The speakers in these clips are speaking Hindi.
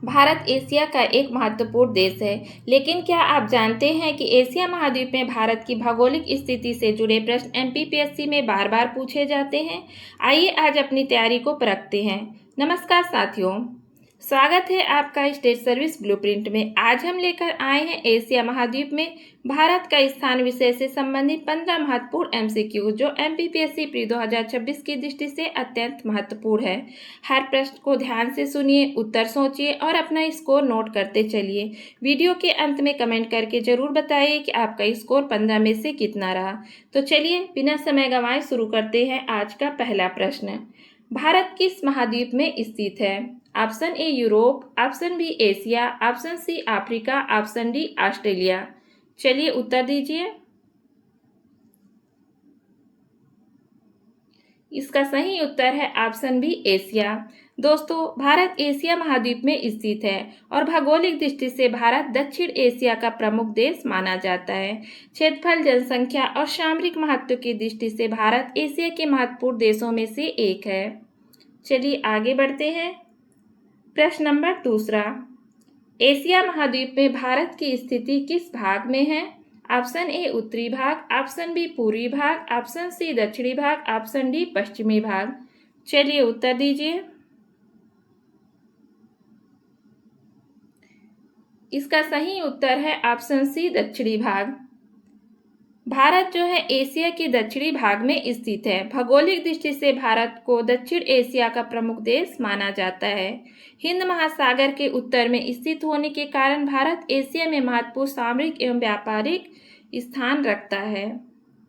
भारत एशिया का एक महत्वपूर्ण देश है, लेकिन क्या आप जानते हैं कि एशिया महाद्वीप में भारत की भौगोलिक स्थिति से जुड़े प्रश्न एमपीपीएससी में बार बार पूछे जाते हैं। आइए आज अपनी तैयारी को परखते हैं। नमस्कार साथियों, स्वागत है आपका स्टेट सर्विस ब्लूप्रिंट में। आज हम लेकर आए हैं एशिया महाद्वीप में भारत का स्थान विषय से संबंधित 15 महत्वपूर्ण एमसीक्यू, जो एमपीपीएससी प्री 2026 की दृष्टि से अत्यंत महत्वपूर्ण है। हर प्रश्न को ध्यान से सुनिए, उत्तर सोचिए और अपना स्कोर नोट करते चलिए। वीडियो के अंत में कमेंट करके जरूर बताइए कि आपका स्कोर 15 में से कितना रहा। तो चलिए बिना समय गंवाए शुरू करते हैं आज का पहला प्रश्न। भारत किस महाद्वीप में स्थित है? Option A Europe, option B Asia, option C Africa, option D Australia. चलिए उत्तर दीजिए। इसका सही उत्तर है ऑप्शन बी एशिया। दोस्तों, भारत एशिया महाद्वीप में स्थित है और भौगोलिक दृष्टि से भारत दक्षिण एशिया का प्रमुख देश माना जाता है। क्षेत्रफल, जनसंख्या और सामरिक महत्व की दृष्टि से भारत एशिया के महत्वपूर्ण देशों में से एक है। चलिए आगे बढ़ते हैं। प्रश्न नंबर दूसरा, एशिया महाद्वीप में भारत की स्थिति किस भाग में है? ऑप्शन ए उत्तरी भाग, ऑप्शन बी पूर्वी भाग, ऑप्शन सी दक्षिणी भाग, ऑप्शन डी पश्चिमी भाग। चलिए उत्तर दीजिए। इसका सही उत्तर है ऑप्शन सी दक्षिणी भाग। भारत जो है एशिया के दक्षिणी भाग में स्थित है। भौगोलिक दृष्टि से भारत को दक्षिण एशिया का प्रमुख देश माना जाता है। हिंद महासागर के उत्तर में स्थित होने के कारण भारत एशिया में महत्वपूर्ण सामरिक एवं व्यापारिक स्थान रखता है।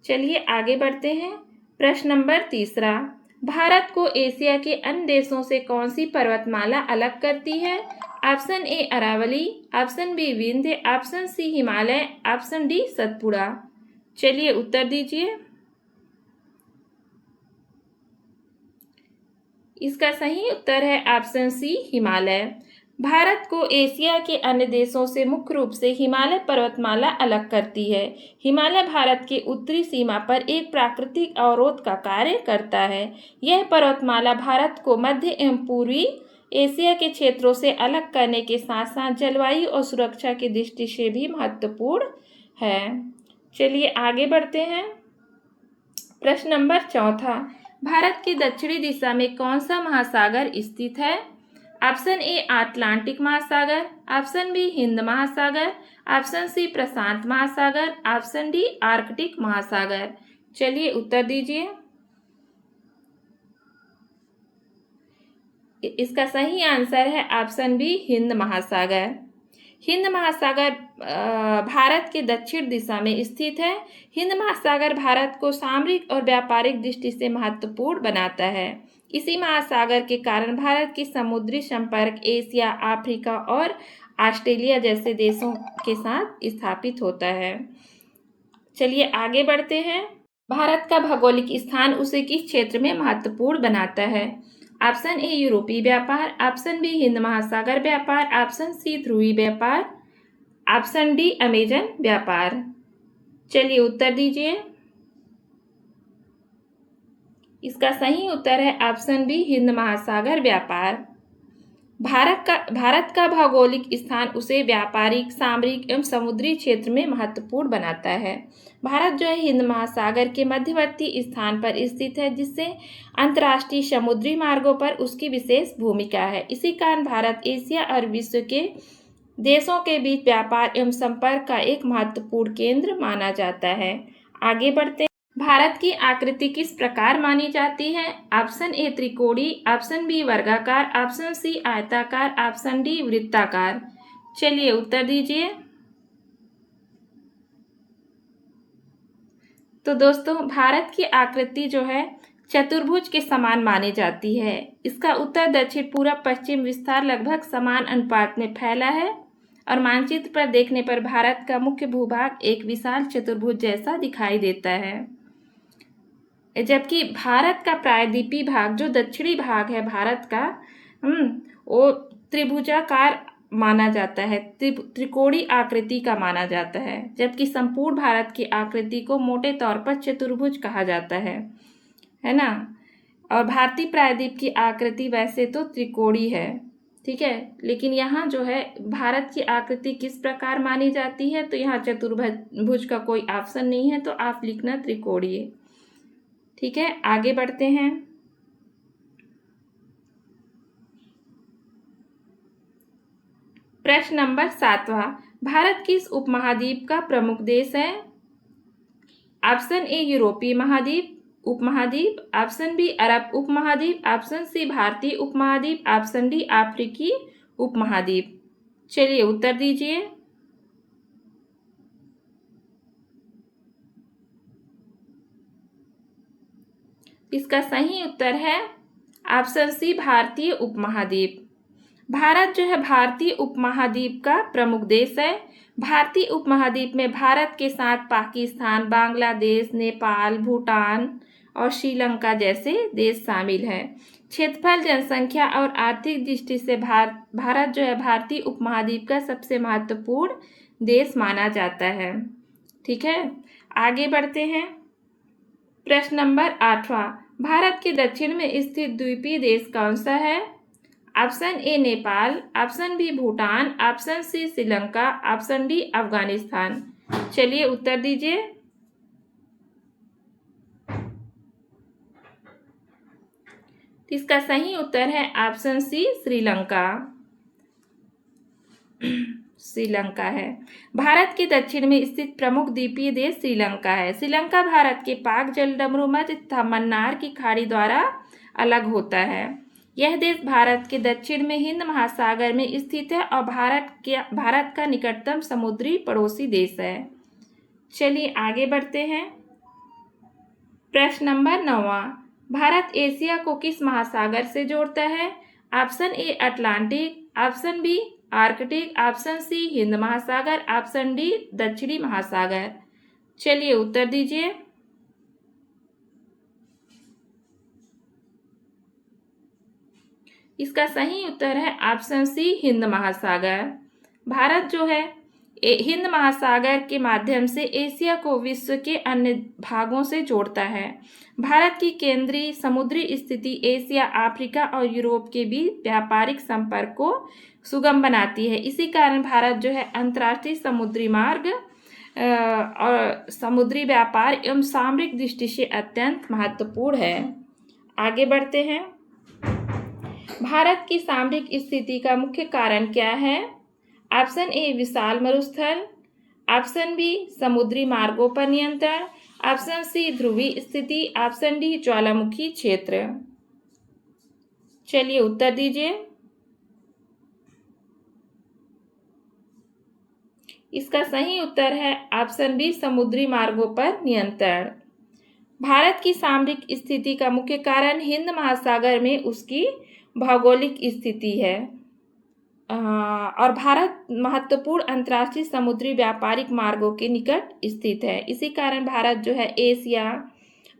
चलिए आगे बढ़ते हैं। प्रश्न नंबर तीसरा, भारत को एशिया के अन्य देशों से कौन सी पर्वतमाला अलग करती है? Option A Aravalli, option B Vindhya, option C Himalaya, option D Satpura. चलिए उत्तर दीजिए। इसका सही उत्तर है ऑप्शन सी हिमालय। भारत को एशिया के अन्य देशों से मुख्य रूप से हिमालय पर्वतमाला अलग करती है। हिमालय भारत के उत्तरी सीमा पर एक प्राकृतिक अवरोध का कार्य करता है। यह पर्वतमाला भारत को मध्य एवं पूर्वी एशिया के क्षेत्रों से अलग करने के साथ साथ जलवायु और सुरक्षा की दृष्टि से भी महत्वपूर्ण है। चलिए आगे बढ़ते हैं। प्रश्न नंबर चौथा, भारत की दक्षिणी दिशा में कौन सा महासागर स्थित है? ऑप्शन ए अटलांटिक महासागर, ऑप्शन बी हिंद महासागर, ऑप्शन सी प्रशांत महासागर, ऑप्शन डी आर्कटिक महासागर। चलिए उत्तर दीजिए। इसका सही आंसर है ऑप्शन बी हिंद महासागर। हिंद महासागर भारत के दक्षिण दिशा में स्थित है। हिंद महासागर भारत को सामरिक और व्यापारिक दृष्टि से महत्वपूर्ण बनाता है। इसी महासागर के कारण भारत की समुद्री संपर्क एशिया, अफ्रीका और ऑस्ट्रेलिया जैसे देशों के साथ स्थापित होता है। चलिए आगे बढ़ते हैं। भारत का भौगोलिक स्थान उसे किस क्षेत्र में महत्वपूर्ण बनाता है? ऑप्शन ए यूरोपीय व्यापार, ऑप्शन बी हिंद महासागर व्यापार, ऑप्शन सी ध्रुवीय व्यापार, ऑप्शन डी अमेजन व्यापार। चलिए उत्तर दीजिए। इसका सही उत्तर है ऑप्शन बी हिंद महासागर व्यापार। भारत का भौगोलिक स्थान उसे व्यापारिक, सामरिक एवं समुद्री क्षेत्र में महत्वपूर्ण बनाता है। भारत जो है हिंद महासागर के मध्यवर्ती स्थान पर स्थित है, जिससे अंतर्राष्ट्रीय समुद्री मार्गों पर उसकी विशेष भूमिका है। इसी कारण भारत एशिया और विश्व के देशों के बीच व्यापार एवं संपर्क का एक महत्वपूर्ण केंद्र माना जाता है। आगे बढ़ते हैं। भारत की आकृति किस प्रकार मानी जाती है? ऑप्शन ए त्रिकोणीय, ऑप्शन बी वर्गाकार, ऑप्शन सी आयताकार, ऑप्शन डी वृत्ताकार। चलिए उत्तर दीजिए। तो दोस्तों, भारत की आकृति जो है चतुर्भुज के समान मानी जाती है। इसका उत्तर दक्षिण पूर्व पश्चिम विस्तार लगभग समान अनुपात में फैला है और मानचित्र पर देखने पर भारत का मुख्य भूभाग एक विशाल चतुर्भुज जैसा दिखाई देता है, जबकि भारत का प्रायद्वीपीय भाग जो दक्षिणी भाग है भारत का वो त्रिभुजाकार माना जाता है, त्रिकोणीय आकृति का माना जाता है, जबकि संपूर्ण भारत की आकृति को मोटे तौर पर चतुर्भुज कहा जाता है ना। और भारतीय प्रायद्वीप की आकृति वैसे तो त्रिकोणीय है। ठीक है। लेकिन यहाँ जो है भारत की आकृति किस प्रकार मानी जाती है, तो यहाँ चतुर्भुज भुज का कोई ऑप्शन नहीं है, तो आप लिखना त्रिकोणीय। ठीक है, आगे बढ़ते हैं। प्रश्न नंबर 7वां, भारत किस उपमहाद्वीप का प्रमुख देश है? ऑप्शन ए यूरोपीय महाद्वीप उपमहाद्वीप, ऑप्शन बी अरब उपमहाद्वीप, ऑप्शन सी भारतीय उपमहाद्वीप, ऑप्शन डी अफ्रीकी उपमहाद्वीप। चलिए उत्तर दीजिए। इसका सही उत्तर है ऑप्शन सी भारतीय उपमहाद्वीप। भारत जो है भारतीय उपमहाद्वीप का प्रमुख देश है। भारतीय उपमहाद्वीप में भारत के साथ पाकिस्तान, बांग्लादेश, नेपाल, भूटान और श्रीलंका जैसे देश शामिल हैं। क्षेत्रफल, जनसंख्या और आर्थिक दृष्टि से भारत जो है भारतीय उपमहाद्वीप का सबसे महत्वपूर्ण देश माना जाता है। ठीक है, आगे बढ़ते हैं। प्रश्न नंबर 8वां, भारत के दक्षिण में स्थित द्वीपीय देश कौन सा है? Option A Nepal, option B Bhutan, option C Sri Lanka, option D Afghanistan. चलिए उत्तर दीजिए। इसका सही उत्तर है ऑप्शन सी श्रीलंका। श्रीलंका है। भारत के दक्षिण में स्थित प्रमुख द्वीपीय देश श्रीलंका है। श्रीलंका भारत के पाक जलडमरू मध्य तथा मन्नार की खाड़ी द्वारा अलग होता है। यह देश भारत के दक्षिण में हिंद महासागर में स्थित है और भारत का निकटतम समुद्री पड़ोसी देश है। चलिए आगे बढ़ते हैं। प्रश्न नंबर 9वां, भारत एशिया को किस महासागर से जोड़ता है? Option A Atlantic, option B Arctic, option C Hind महासागर, ऑप्शन डी दक्षिणी महासागर। चलिए उत्तर दीजिए। इसका सही उत्तर है ऑप्शन सी हिंद महासागर। भारत जो है हिंद महासागर के माध्यम से एशिया को विश्व के अन्य भागों से जोड़ता है। भारत की केंद्रीय समुद्री स्थिति एशिया, अफ्रीका और यूरोप के बीच व्यापारिक संपर्क को सुगम बनाती है। इसी कारण भारत जो है अंतर्राष्ट्रीय समुद्री मार्ग और समुद्री व्यापार एवं सामरिक दृष्टि से अत्यंत महत्वपूर्ण है। आगे बढ़ते हैं। भारत की सामरिक स्थिति का मुख्य कारण क्या है? ऑप्शन ए विशाल मरुस्थल, ऑप्शन बी समुद्री मार्गों पर नियंत्रण, ऑप्शन सी ध्रुवीय स्थिति, ऑप्शन डी ज्वालामुखी क्षेत्र। चलिए उत्तर दीजिए। इसका सही उत्तर है ऑप्शन बी समुद्री मार्गों पर नियंत्रण। भारत की सामरिक स्थिति का मुख्य कारण हिंद महासागर में उसकी भौगोलिक स्थिति है और भारत महत्वपूर्ण अंतर्राष्ट्रीय समुद्री व्यापारिक मार्गों के निकट स्थित है। इसी कारण भारत जो है एशिया,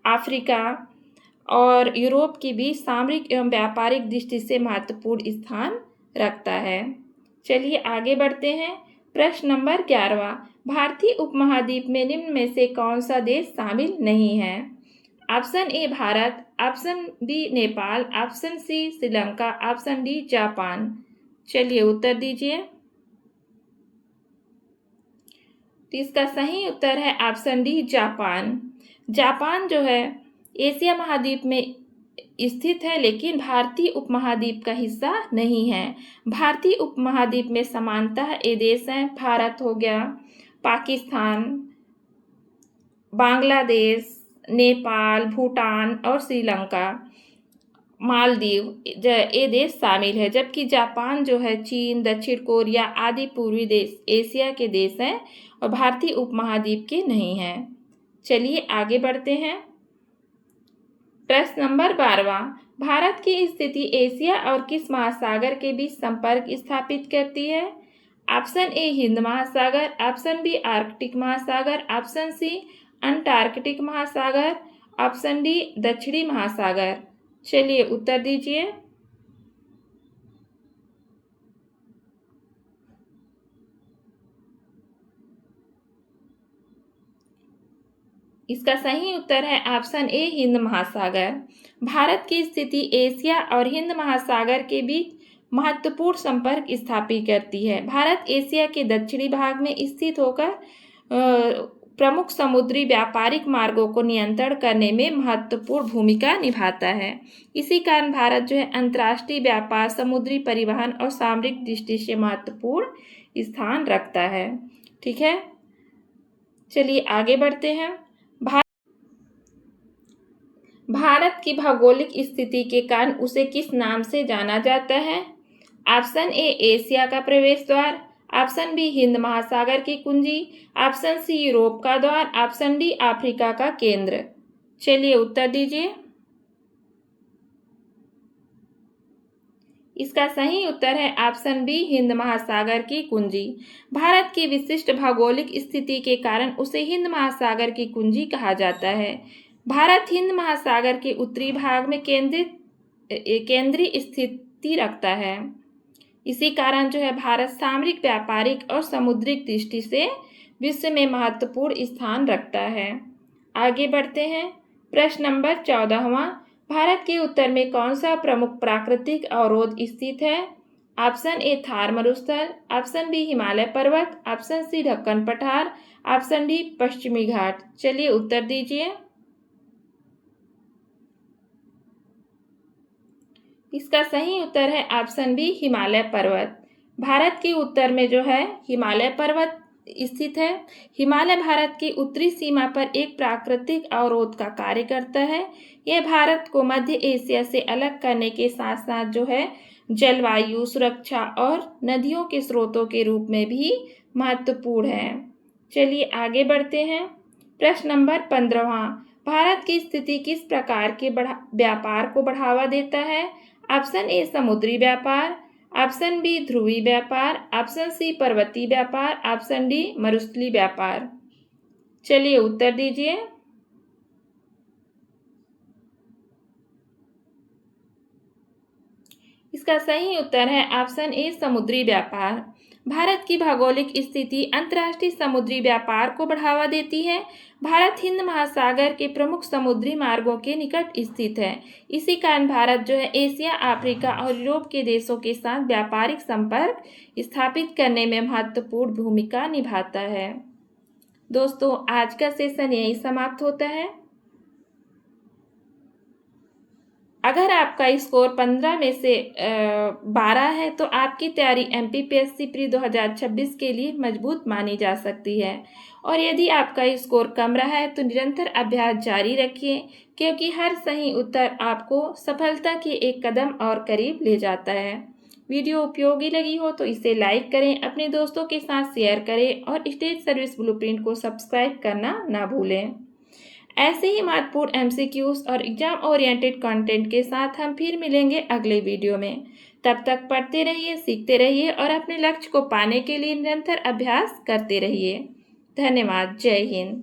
अफ्रीका और यूरोप के बीच सामरिक एवं व्यापारिक दृष्टि से महत्वपूर्ण स्थान रखता है। चलिए आगे बढ़ते हैं। प्रश्न नंबर 11वां, भारतीय उपमहाद्वीप में निम्न में से कौन सा देश शामिल नहीं है? Option A Bharat, option B Nepal, option C Sri Lanka, option D Japan. चलिए उत्तर दीजिए। तो इसका सही उत्तर है ऑप्शन डी जापान। जापान जो है एशिया महाद्वीप में स्थित है लेकिन भारतीय उपमहाद्वीप का हिस्सा नहीं है। भारतीय उपमहाद्वीप में समानतः ये देश हैं भारत हो गया, पाकिस्तान, बांग्लादेश, नेपाल, भूटान और श्रीलंका, मालदीव ये देश शामिल है। जबकि जापान जो है चीन, दक्षिण कोरिया आदि पूर्वी देश एशिया के देश हैं और भारतीय उपमहाद्वीप के नहीं हैं। चलिए आगे बढ़ते हैं। प्रश्न नंबर 12वां, भारत की स्थिति एशिया और किस महासागर के बीच संपर्क स्थापित करती है? ऑप्शन ए हिंद महासागर, ऑप्शन बी आर्कटिक महासागर, ऑप्शन सी अंटार्कटिक महासागर, ऑप्शन डी दक्षिणी महासागर। चलिए उत्तर दीजिए। इसका सही उत्तर है ऑप्शन ए हिंद महासागर। भारत की स्थिति एशिया और हिंद महासागर के बीच महत्वपूर्ण संपर्क स्थापित करती है। भारत एशिया के दक्षिणी भाग में स्थित होकर प्रमुख समुद्री व्यापारिक मार्गों को नियंत्रण करने में महत्वपूर्ण भूमिका निभाता है। इसी कारण भारत जो है अंतर्राष्ट्रीय व्यापार, समुद्री परिवहन और सामरिक दृष्टि से महत्वपूर्ण स्थान रखता है। ठीक है, चलिए आगे बढ़ते हैं। भारत की भौगोलिक स्थिति के कारण उसे किस नाम से जाना जाता है? ऑप्शन ए एशिया का प्रवेश द्वार, ऑप्शन बी हिंद महासागर की कुंजी, ऑप्शन सी यूरोप का द्वार, ऑप्शन डी अफ्रीका का केंद्र। चलिए उत्तर दीजिए। इसका सही उत्तर है ऑप्शन बी हिंद महासागर की कुंजी। भारत की विशिष्ट भौगोलिक स्थिति के कारण उसे हिंद महासागर की कुंजी कहा जाता है। भारत हिंद महासागर के उत्तरी भाग में केंद्रीय स्थिति रखता है। इसी कारण जो है भारत सामरिक, व्यापारिक और समुद्रिक दृष्टि से विश्व में महत्वपूर्ण स्थान रखता है। आगे बढ़ते हैं। प्रश्न नंबर 14वां, भारत के उत्तर में कौन सा प्रमुख प्राकृतिक अवरोध स्थित है? ऑप्शन ए थार मरुस्थल, ऑप्शन बी हिमालय पर्वत, ऑप्शन सी दक्कन पठार, ऑप्शन डी पश्चिमी घाट। चलिए उत्तर दीजिए। इसका सही उत्तर है ऑप्शन बी हिमालय पर्वत। भारत के उत्तर में जो है हिमालय पर्वत स्थित है। हिमालय भारत की उत्तरी सीमा पर एक प्राकृतिक अवरोध का कार्य करता है। यह भारत को मध्य एशिया से अलग करने के साथ साथ जो है जलवायु सुरक्षा और नदियों के स्रोतों के रूप में भी महत्वपूर्ण है। चलिए आगे बढ़ते हैं। प्रश्न नंबर 15वां, भारत की स्थिति किस प्रकार के व्यापार को बढ़ावा देता है? ऑप्शन ए समुद्री व्यापार, ऑप्शन बी ध्रुवीय व्यापार, ऑप्शन सी पर्वतीय व्यापार, ऑप्शन डी मरुस्थलीय व्यापार। चलिए उत्तर दीजिए। इसका सही उत्तर है ऑप्शन ए समुद्री व्यापार। भारत की भौगोलिक स्थिति अंतर्राष्ट्रीय समुद्री व्यापार को बढ़ावा देती है। भारत हिंद महासागर के प्रमुख समुद्री मार्गों के निकट स्थित है। इसी कारण भारत जो है एशिया, अफ्रीका और यूरोप के देशों के साथ व्यापारिक संपर्क स्थापित करने में महत्वपूर्ण भूमिका निभाता है। दोस्तों, आज का सेशन यही समाप्त होता है। अगर आपका स्कोर 15 में से 12 है तो आपकी तैयारी एमपीपीएससी प्री 2026 के लिए मजबूत मानी जा सकती है। और यदि आपका स्कोर कम रहा है तो निरंतर अभ्यास जारी रखिए, क्योंकि हर सही उत्तर आपको सफलता के एक कदम और करीब ले जाता है। वीडियो उपयोगी लगी हो तो इसे लाइक करें, अपने दोस्तों के साथ शेयर करें और स्टेट सर्विस ब्लूप्रिंट को सब्सक्राइब करना ना भूलें। ऐसे ही महत्वपूर्ण एमसीक्यूज और एग्जाम ओरिएंटेड कंटेंट के साथ हम फिर मिलेंगे अगले वीडियो में। तब तक पढ़ते रहिए, सीखते रहिए और अपने लक्ष्य को पाने के लिए निरंतर अभ्यास करते रहिए। धन्यवाद। जय हिंद।